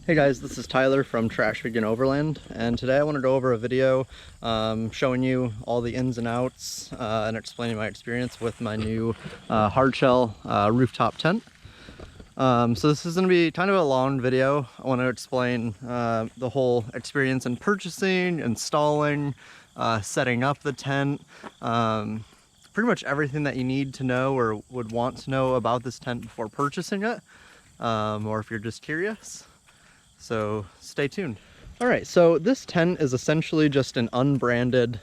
Hey guys, this is Tyler from Trash Vegan Overland, and today I want to go over a video showing you all the ins and outs and explaining my experience with my new hardshell rooftop tent. So this is going to be kind of a long video. I want to explain the whole experience in purchasing, installing, setting up the tent, pretty much everything that you need to know or would want to know about this tent before purchasing it, or if you're just curious. So stay tuned. All right, so this tent is essentially just an unbranded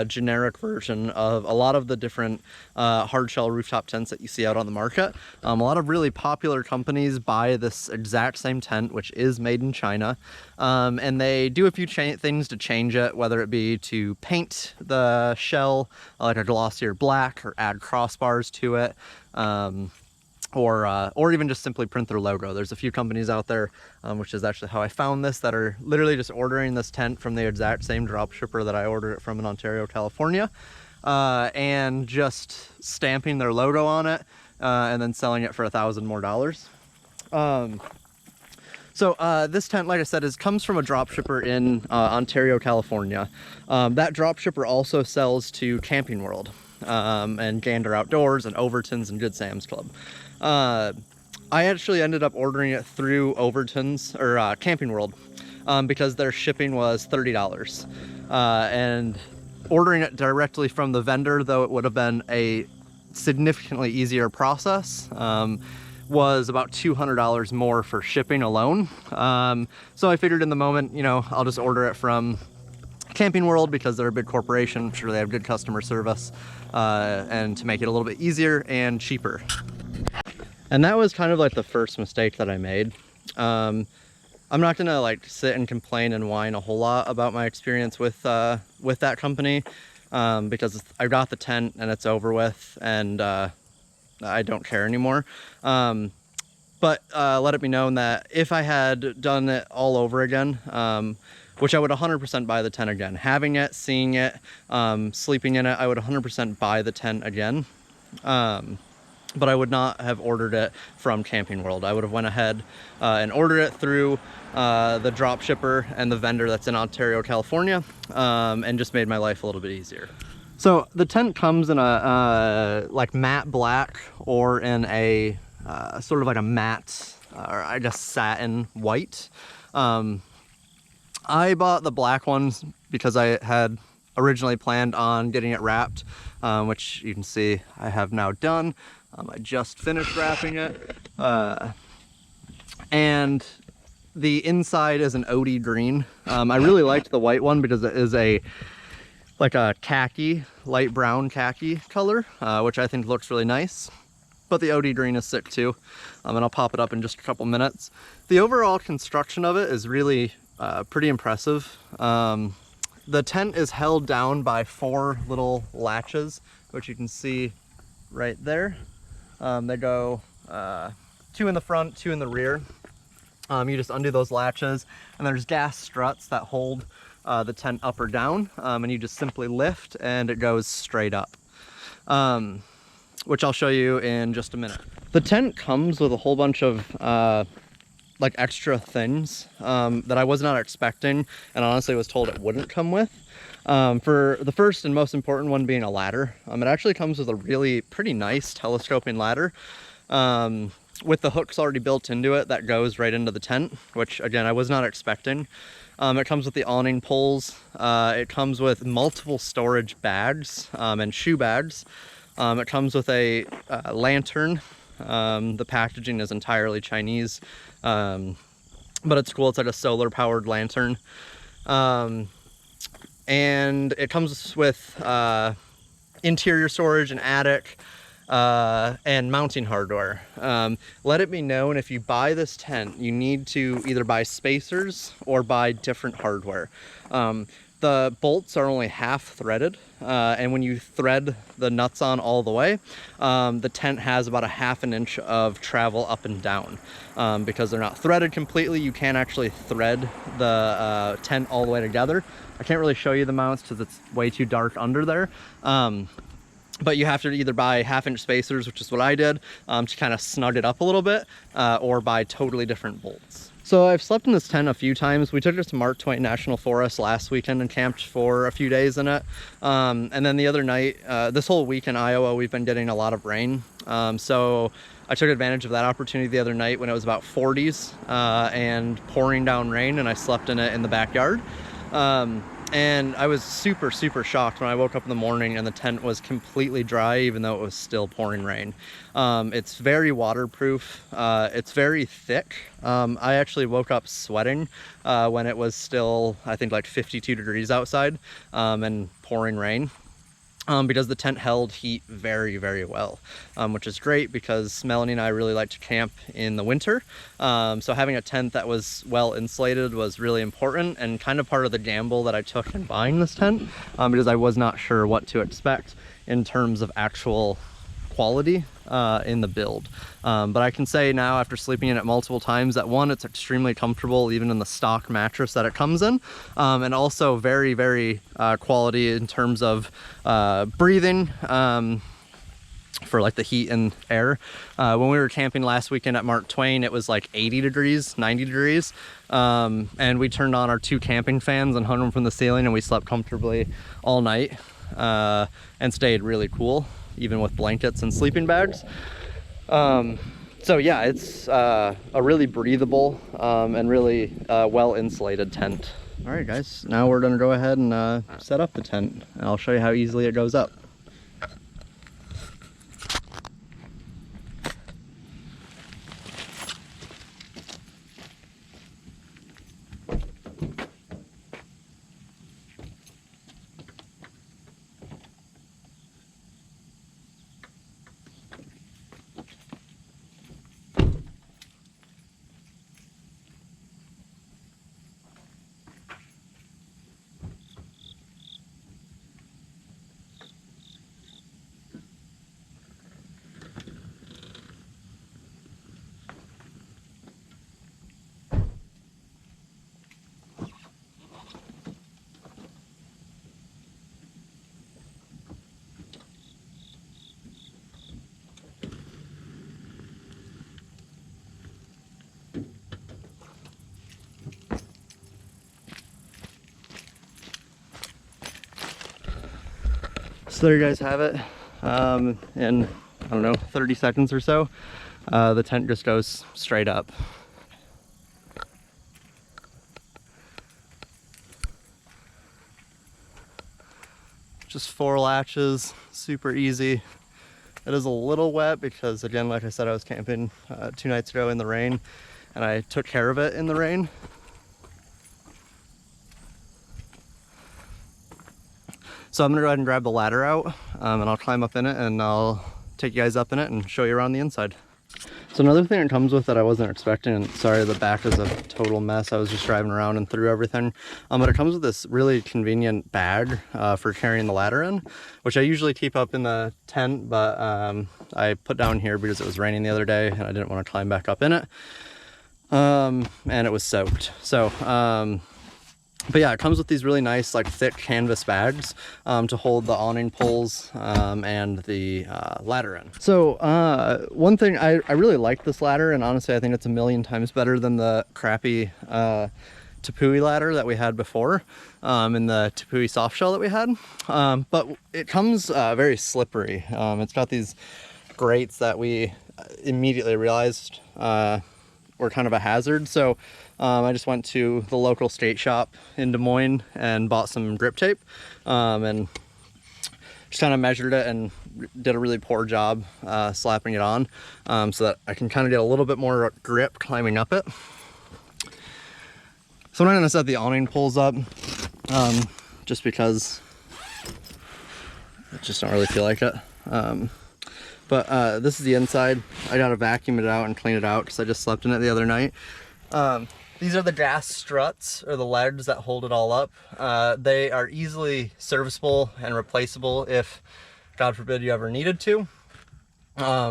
generic version of a lot of the different hardshell rooftop tents that you see out on the market. A lot of really popular companies buy this exact same tent, which is made in China, and they do a few things to change it, whether it be to paint the shell like a glossier black or add crossbars to it. Or even just simply print their logo. There's a few companies out there, which is actually how I found this, that are literally just ordering this tent from the exact same drop shipper that I ordered it from in Ontario, California, and just stamping their logo on it and then selling it for $1,000 more. This tent, like I said, comes from a drop shipper in Ontario, California. That drop shipper also sells to Camping World and Gander Outdoors and Overton's and Good Sam's Club. I actually ended up ordering it through Overton's or Camping World because their shipping was $30, and ordering it directly from the vendor, though it would have been a significantly easier process, was about $200 more for shipping alone. So I figured in the moment, you know, I'll just order it from Camping World because they're a big corporation. I'm sure they have good customer service, and to make it a little bit easier and cheaper. And that was kind of like the first mistake that I made. I'm not gonna like sit and complain and whine a whole lot about my experience with that company, because I got the tent and it's over with, and I don't care anymore. But let it be known that if I had done it all over again, which I would 100% buy the tent again. Having it, seeing it, sleeping in it, I would 100% buy the tent again. But I would not have ordered it from Camping World. I would have went ahead and ordered it through the drop shipper and the vendor that's in Ontario, California, and just made my life a little bit easier. So the tent comes in a like matte black, or in a sort of like a matte, or I guess satin white. I bought the black ones because I had originally planned on getting it wrapped, which you can see I have now done. I just finished wrapping it, and the inside is an OD green. I really liked the white one because it is like a khaki, light brown khaki color, which I think looks really nice. But the OD green is sick too, and I'll pop it up in just a couple minutes. The overall construction of it is really pretty impressive. The tent is held down by 4 little latches, which you can see right there. They go 2 in the front, 2 in the rear. You just undo those latches, and there's gas struts that hold the tent up or down, and you just simply lift and it goes straight up, which I'll show you in just a minute. The tent comes with a whole bunch of like extra things that I was not expecting, and honestly was told it wouldn't come with. For the first and most important one being a ladder. It actually comes with a really pretty nice telescoping ladder, with the hooks already built into it that goes right into the tent, which again I was not expecting. It comes with the awning poles. It comes with multiple storage bags and shoe bags. It comes with a lantern. The packaging is entirely Chinese, but it's cool. It's like a solar powered lantern. And it comes with interior storage, an attic, and mounting hardware. Let it be known, if you buy this tent, you need to either buy spacers or buy different hardware. The bolts are only half threaded, and when you thread the nuts on all the way, the tent has about a ½ an inch of travel up and down. Because they're not threaded completely, you can't actually thread the tent all the way together. I can't really show you the mounts because it's way too dark under there. But you have to either buy ½ inch spacers, which is what I did, to kind of snug it up a little bit, or buy totally different bolts. So I've slept in this tent a few times. We took it to Mark Twain National Forest last weekend and camped for a few days in it. And then the other night, this whole week in Iowa, we've been getting a lot of rain. So I took advantage of that opportunity the other night when it was about 40s and pouring down rain, and I slept in it in the backyard. And I was super shocked when I woke up in the morning and the tent was completely dry, even though it was still pouring rain. It's very waterproof. It's very thick. I actually woke up sweating when it was still, I think, like 52 degrees outside and pouring rain. Because the tent held heat very well, which is great because Melanie and I really like to camp in the winter. So having a tent that was well insulated was really important, and kind of part of the gamble that I took in buying this tent, because I was not sure what to expect in terms of actual quality in the build. But I can say now, after sleeping in it multiple times, that one, it's extremely comfortable even in the stock mattress that it comes in, and also very quality in terms of breathing for like the heat and air. When we were camping last weekend at Mark Twain, it was like 80 degrees, 90 degrees, and we turned on our 2 camping fans and hung them from the ceiling, and we slept comfortably all night and stayed really cool, even with blankets and sleeping bags. So yeah, it's a really breathable and really well insulated tent. All right guys, now we're gonna go ahead and set up the tent, and I'll show you how easily it goes up. So there you guys have it. In, I don't know, 30 seconds or so, the tent just goes straight up. Just 4 latches, super easy. It is a little wet because, again, like I said, I was camping 2 nights ago in the rain, and I took care of it in the rain. So I'm gonna go ahead and grab the ladder out, and I'll climb up in it, and I'll take you guys up in it and show you around the inside. So another thing it comes with that I wasn't expecting, and sorry the back is a total mess, I was just driving around and through everything, but it comes with this really convenient bag for carrying the ladder in, which I usually keep up in the tent, but I put down here because it was raining the other day and I didn't want to climb back up in it, and it was soaked. So but yeah, it comes with these really nice, like, thick canvas bags to hold the awning poles and the ladder in. So one thing, I really like this ladder, and honestly I think it's a million times better than the crappy Tepui ladder that we had before in the Tepui soft shell that we had. But it comes very slippery. It's got these grates that we immediately realized were kind of a hazard. So I just went to the local skate shop in Des Moines and bought some grip tape and just kind of measured it and did a really poor job slapping it on so that I can kind of get a little bit more grip climbing up it. So I'm not going to set the awning poles up just because I just don't really feel like it. But this is the inside. I got to vacuum it out and clean it out because I just slept in it the other night. These are the gas struts, or the legs that hold it all up. They are easily serviceable and replaceable if, God forbid, you ever needed to,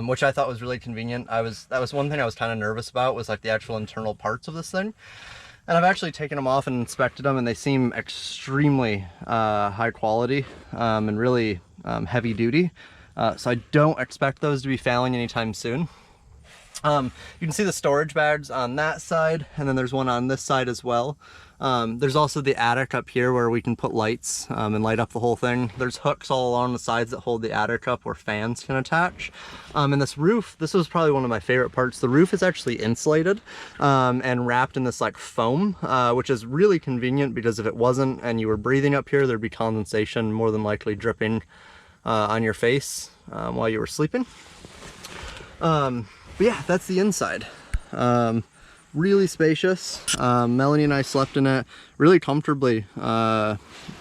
which I thought was really convenient. That was one thing I was kind of nervous about, was like the actual internal parts of this thing. And I've actually taken them off and inspected them, and they seem extremely high quality and really heavy duty. So I don't expect those to be failing anytime soon. You can see the storage bags on that side, and then there's one on this side as well. There's also the attic up here where we can put lights and light up the whole thing. There's hooks all along the sides that hold the attic up where fans can attach. And this roof, this was probably one of my favorite parts. The roof is actually insulated and wrapped in this like foam, which is really convenient because if it wasn't and you were breathing up here, there'd be condensation more than likely dripping on your face while you were sleeping. But yeah, that's the inside. Really spacious. Melanie and I slept in it really comfortably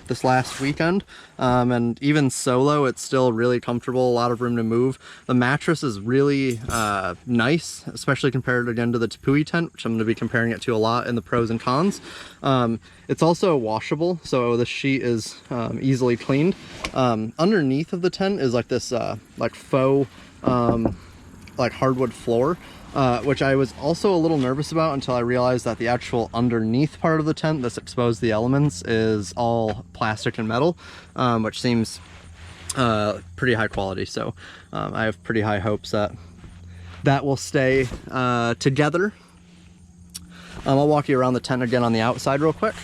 this last weekend. And even solo, it's still really comfortable, a lot of room to move. The mattress is really nice, especially compared again to the Tepui tent, which I'm going to be comparing it to a lot in the pros and cons. It's also washable, so the sheet is easily cleaned. Underneath of the tent is like this like faux like hardwood floor, which I was also a little nervous about until I realized that the actual underneath part of the tent that's exposed to the elements is all plastic and metal, which seems pretty high quality. So I have pretty high hopes that that will stay together. I'll walk you around the tent again on the outside real quick.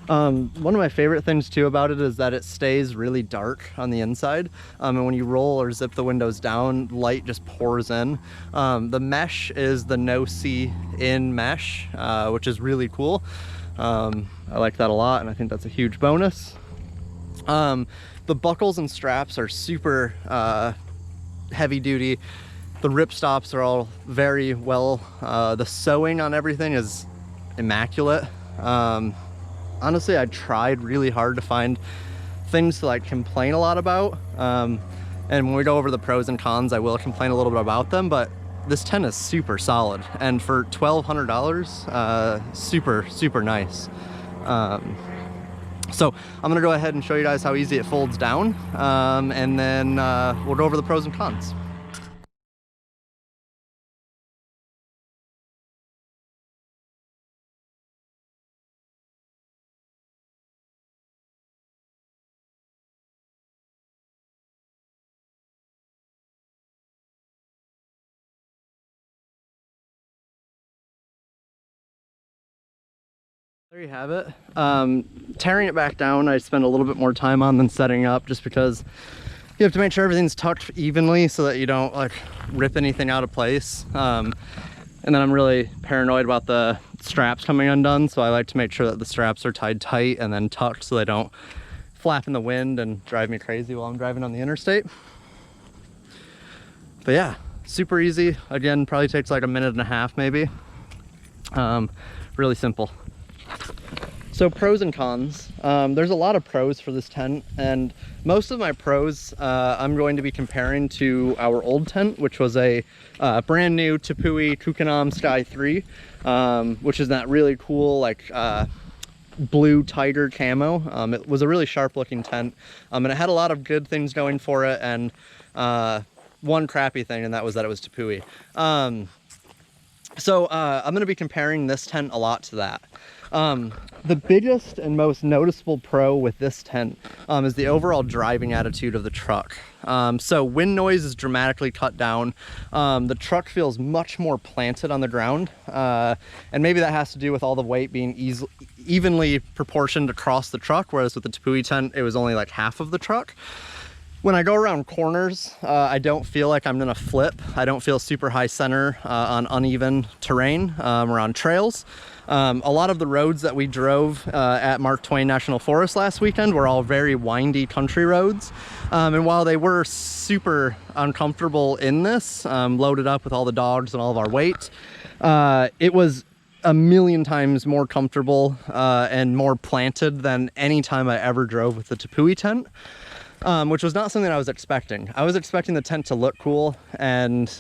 One of my favorite things too about it is that it stays really dark on the inside, and when you roll or zip the windows down, light just pours in. The mesh is the no-see in mesh, which is really cool. I like that a lot, and I think that's a huge bonus. The buckles and straps are super heavy duty. The rip stops are all very well. The sewing on everything is immaculate. Honestly, I tried really hard to find things to like complain a lot about. And when we go over the pros and cons, I will complain a little bit about them, but this tent is super solid. And for $1,200, super, super nice. So I'm gonna go ahead and show you guys how easy it folds down. And then we'll go over the pros and cons. There you have it. Tearing it back down, I spend a little bit more time on than setting up, just because you have to make sure everything's tucked evenly so that you don't like rip anything out of place. And then I'm really paranoid about the straps coming undone, so I like to make sure that the straps are tied tight and then tucked so they don't flap in the wind and drive me crazy while I'm driving on the interstate. But yeah, super easy. Again, probably takes like a minute and a half maybe. Really simple. So pros and cons. There's a lot of pros for this tent, and most of my pros I'm going to be comparing to our old tent, which was a brand new Tepui Kukanam Sky 3, which is that really cool like blue tiger camo. It was a really sharp looking tent, and it had a lot of good things going for it, and one crappy thing, and that was that it was Tepui. So I'm going to be comparing this tent a lot to that. The biggest and most noticeable pro with this tent is the overall driving attitude of the truck. So wind noise is dramatically cut down. The truck feels much more planted on the ground, and maybe that has to do with all the weight being evenly proportioned across the truck, whereas with the Tepui tent it was only like half of the truck. When I go around corners, I don't feel like I'm gonna flip. I don't feel super high center on uneven terrain or on trails. A lot of the roads that we drove at Mark Twain National Forest last weekend were all very windy country roads. And while they were super uncomfortable in this, loaded up with all the dogs and all of our weight, it was a million times more comfortable and more planted than any time I ever drove with the Tepui tent. Which was not something I was expecting. I was expecting the tent to look cool and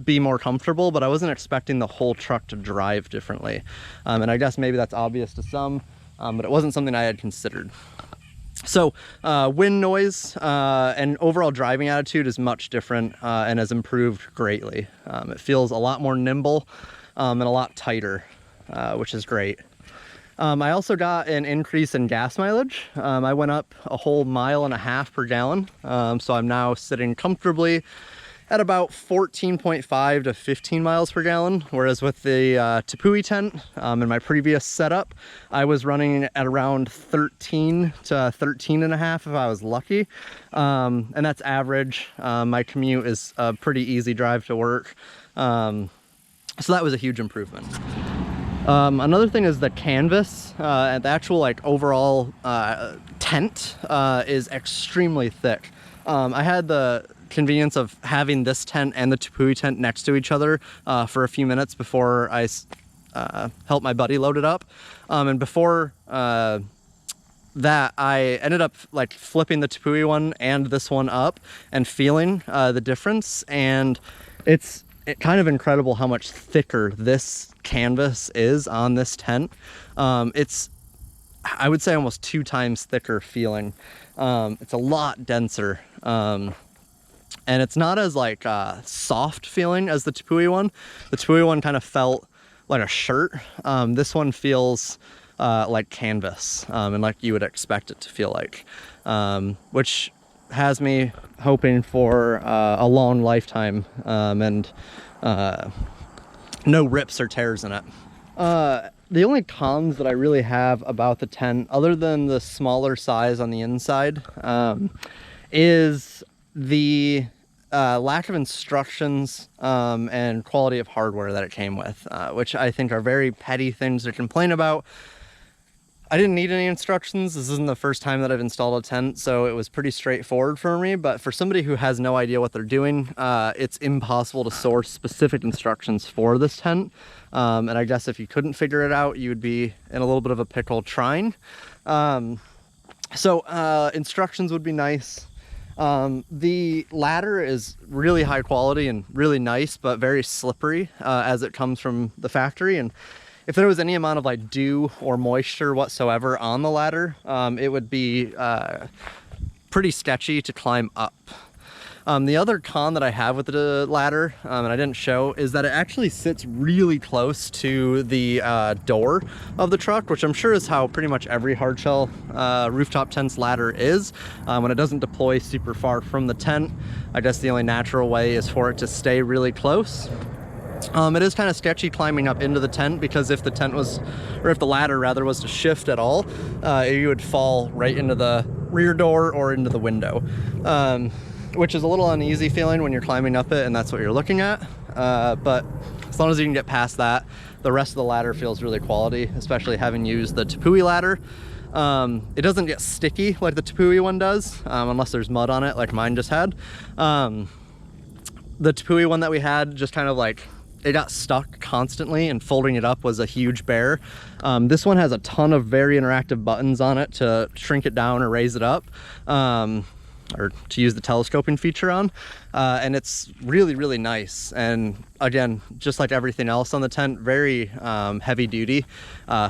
be more comfortable, but I wasn't expecting the whole truck to drive differently. And I guess maybe that's obvious to some, but it wasn't something I had considered. So wind noise and overall driving attitude is much different and has improved greatly. It feels a lot more nimble and a lot tighter, which is great. I also got an increase in gas mileage. I went up a whole 1.5 miles per gallon. So I'm now sitting comfortably at about 14.5 to 15 miles per gallon. Whereas with the Tepui tent in my previous setup, I was running at around 13 to 13.5 if I was lucky. And that's average. My commute is a pretty easy drive to work. So that was a huge improvement. Another thing is the canvas, the actual like overall tent is extremely thick. I had the convenience of having this tent and the Tepui tent next to each other for a few minutes before I helped my buddy load it up. And before that, I ended up like flipping the Tepui one and this one up and feeling the difference. And it's kind of incredible how much thicker this canvas is on this tent. It's, I would say, almost 2 times thicker feeling. It's a lot denser. And it's not as like soft feeling as the Tepui one. The Tepui one kind of felt like a shirt. This one feels like canvas, and like you would expect it to feel like, which has me hoping for a long lifetime and no rips or tears in it. The only cons that I really have about the tent, other than the smaller size on the inside, is the lack of instructions and quality of hardware that it came with, which I think are very petty things to complain about. I didn't need any instructions. This isn't the first time that I've installed a tent, so it was pretty straightforward for me. But for somebody who has no idea what they're doing, it's impossible to source specific instructions for this tent. And I guess if you couldn't figure it out, you would be in a little bit of a pickle trying. So instructions would be nice. The ladder is really high quality and really nice, but very slippery as it comes from the factory. And if there was any amount of like dew or moisture whatsoever on the ladder, it would be pretty sketchy to climb up. The other con that I have with the ladder, and I didn't show, is that it actually sits really close to the door of the truck, which I'm sure is how pretty much every hardshell rooftop tent's ladder is. When it doesn't deploy super far from the tent, I guess the only natural way is for it to stay really close. It is kind of sketchy climbing up into the tent, because if the tent was, or if the ladder rather was to shift at all, you would fall right into the rear door or into the window. Which is a little uneasy feeling when you're climbing up it and that's what you're looking at. But as long as you can get past that, the rest of the ladder feels really quality, especially having used the Tepui ladder. It doesn't get sticky like the Tepui one does, unless there's mud on it like mine just had. The Tepui one that we had just kind of like, it got stuck constantly, and folding it up was a huge bear. This one has a ton of very interactive buttons on it to shrink it down or raise it up. Or to use the telescoping feature on, and it's really, really nice. And again, just like everything else on the tent, very heavy duty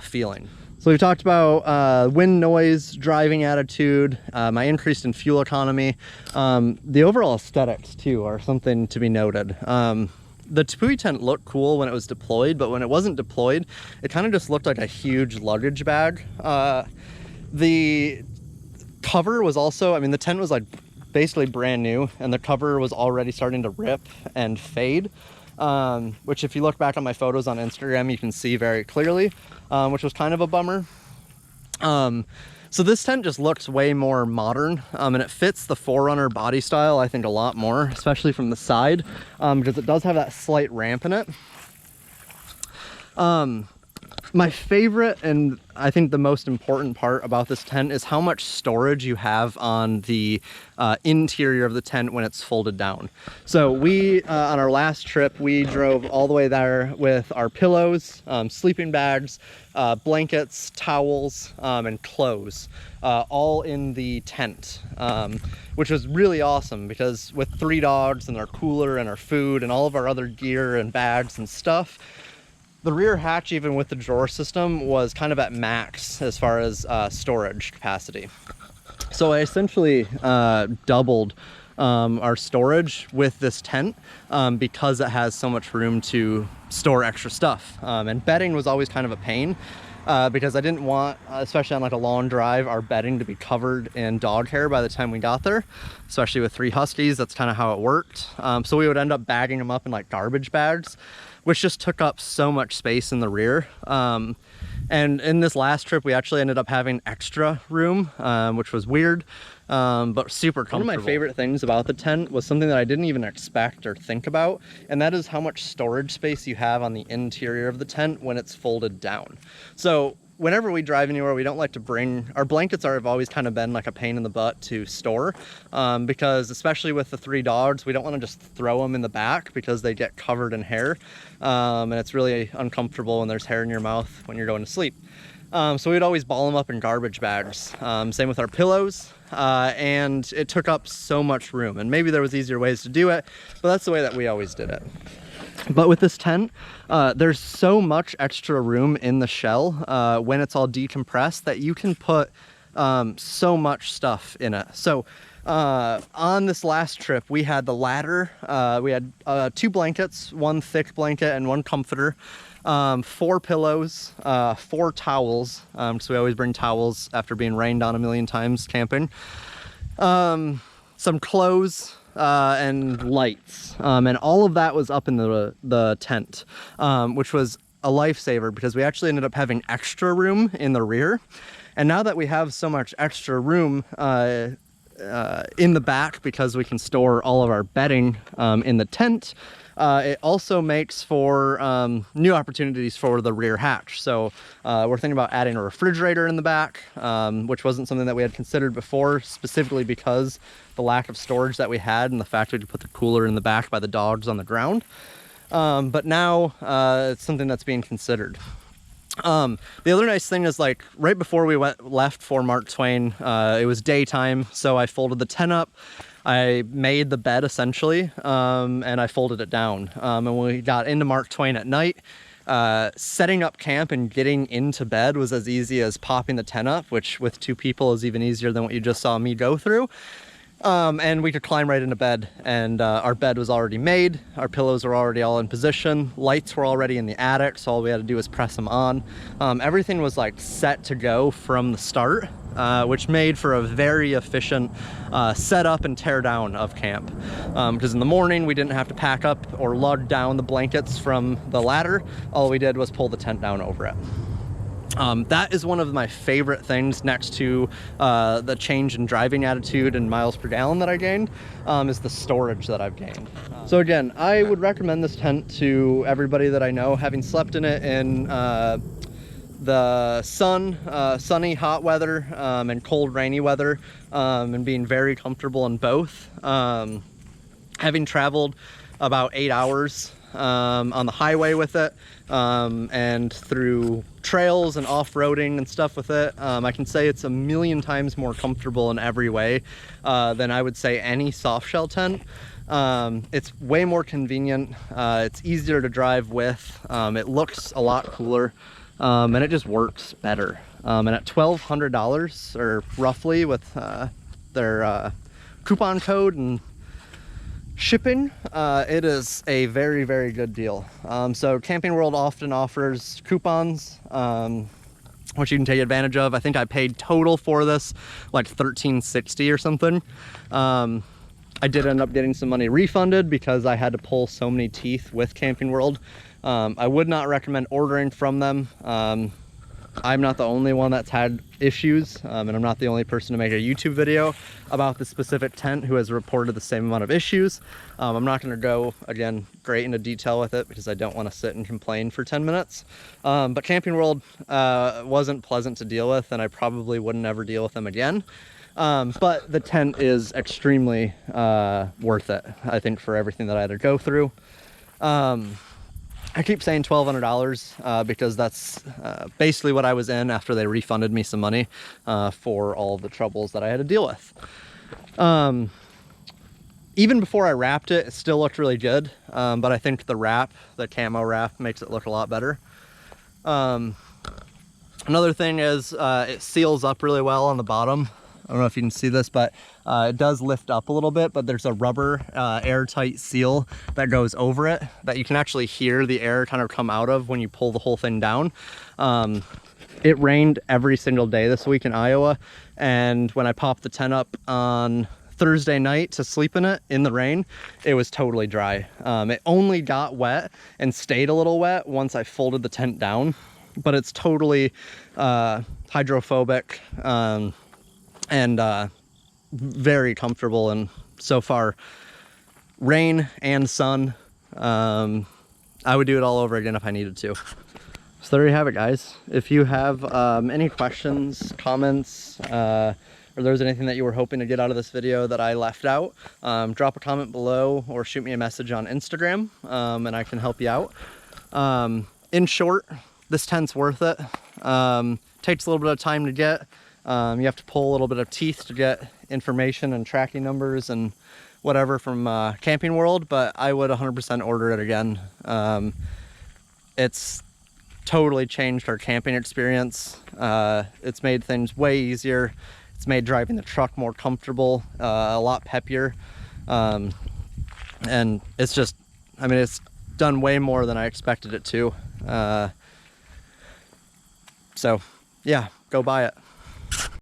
feeling. So we've talked about wind noise, driving attitude, my increase in fuel economy. The overall aesthetics too are something to be noted. The Tepui tent looked cool when it was deployed, but when it wasn't deployed, it kind of just looked like a huge luggage bag. The cover was also, I mean, the tent was like basically brand new, and the cover was already starting to rip and fade, which if you look back on my photos on Instagram, you can see very clearly, which was kind of a bummer. So this tent just looks way more modern, and it fits the 4Runner body style, I think, a lot more, especially from the side, because it does have that slight ramp in it. My favorite, and I think the most important part about this tent, is how much storage you have on the interior of the tent when it's folded down. So we, on our last trip, we drove all the way there with our pillows, sleeping bags, blankets, towels, and clothes, all in the tent, which was really awesome, because with 3 dogs and our cooler and our food and all of our other gear and bags and stuff, the rear hatch, even with the drawer system, was kind of at max as far as storage capacity. So I essentially doubled our storage with this tent because it has so much room to store extra stuff. And bedding was always kind of a pain. because I didn't want, especially on like a long drive, our bedding to be covered in dog hair by the time we got there, especially with 3 huskies. That's kind of how it worked. So we would end up bagging them up in like garbage bags, which just took up so much space in the rear. And in this last trip, we actually ended up having extra room, which was weird, but super comfortable. One of my favorite things about the tent was something that I didn't even expect or think about, and that is how much storage space you have on the interior of the tent when it's folded down. So whenever we drive anywhere, we don't like to bring, our blankets have always kind of been like a pain in the butt to store, because especially with the 3 dogs, we don't want to just throw them in the back because they get covered in hair, and it's really uncomfortable when there's hair in your mouth when you're going to sleep. So we'd always ball them up in garbage bags. Same with our pillows, and it took up so much room, and maybe there was easier ways to do it, but that's the way that we always did it. But with this tent, there's so much extra room in the shell when it's all decompressed that you can put so much stuff in it. So on this last trip, we had the ladder, we had 2 blankets, 1 thick blanket and 1 comforter, 4 pillows, 4 towels, so we always bring towels after being rained on a million times camping, some clothes, and lights, and all of that was up in the tent, which was a lifesaver because we actually ended up having extra room in the rear. And now that we have so much extra room in the back because we can store all of our bedding in the tent, it also makes for new opportunities for the rear hatch. So we're thinking about adding a refrigerator in the back, which wasn't something that we had considered before, specifically because the lack of storage that we had and the fact we could put the cooler in the back by the dogs on the ground. But now it's something that's being considered. The other nice thing is, like, right before we left for Mark Twain, it was daytime, so I folded the tent up. I made the bed essentially, and I folded it down. And when we got into Mark Twain at night, setting up camp and getting into bed was as easy as popping the tent up, which with 2 people is even easier than what you just saw me go through. And we could climb right into bed, and our bed was already made. Our pillows were already all in position. Lights were already in the attic, so all we had to do was press them on. Everything was like set to go from the start, which made for a very efficient setup and tear down of camp. Because in the morning we didn't have to pack up or lug down the blankets from the ladder. All we did was pull the tent down over it. That is one of my favorite things, next to the change in driving attitude and miles per gallon that I gained, is the storage that I've gained. So again, I would recommend this tent to everybody that I know, having slept in it in the sunny, hot weather, and cold, rainy weather, and being very comfortable in both. Having traveled about 8 hours on the highway with it, and through trails and off-roading and stuff with it, I can say it's a million times more comfortable in every way than I would say any soft shell tent. It's way more convenient, it's easier to drive with, it looks a lot cooler, and it just works better. And at $1,200, or roughly, with their coupon code and shipping, it is a very, very good deal. So Camping World often offers coupons, which you can take advantage of. I think I paid total for this like $13.60 or something. I did end up getting some money refunded because I had to pull so many teeth with Camping World. I would not recommend ordering from them. I'm not the only one that's had issues, and I'm not the only person to make a YouTube video about the specific tent who has reported the same amount of issues. I'm not going to go, again, great into detail with it because I don't want to sit and complain for 10 minutes. But Camping World wasn't pleasant to deal with, and I probably wouldn't ever deal with them again. But the tent is extremely worth it, I think, for everything that I had to go through. I keep saying $1,200 because that's basically what I was in after they refunded me some money for all the troubles that I had to deal with. Even before I wrapped it, it still looked really good, but I think the wrap, the camo wrap, makes it look a lot better. Another thing is it seals up really well on the bottom. I don't know if you can see this, but it does lift up a little bit, but there's a rubber airtight seal that goes over it that you can actually hear the air kind of come out of when you pull the whole thing down. It rained every single day this week in Iowa, and when I popped the tent up on Thursday night to sleep in it in the rain, it was totally dry. It only got wet and stayed a little wet once I folded the tent down, but it's totally hydrophobic and very comfortable. And so far, rain and sun, I would do it all over again if I needed to. So there you have it, guys. If you have any questions, comments, or there's anything that you were hoping to get out of this video that I left out, drop a comment below or shoot me a message on Instagram, and I can help you out. In short, this tent's worth it. Takes a little bit of time to get. You have to pull a little bit of teeth to get information and tracking numbers and whatever from Camping World, but I would 100% order it again. It's totally changed our camping experience. It's made things way easier. It's made driving the truck more comfortable, a lot peppier. And it's just, I mean, it's done way more than I expected it to. So yeah, go buy it.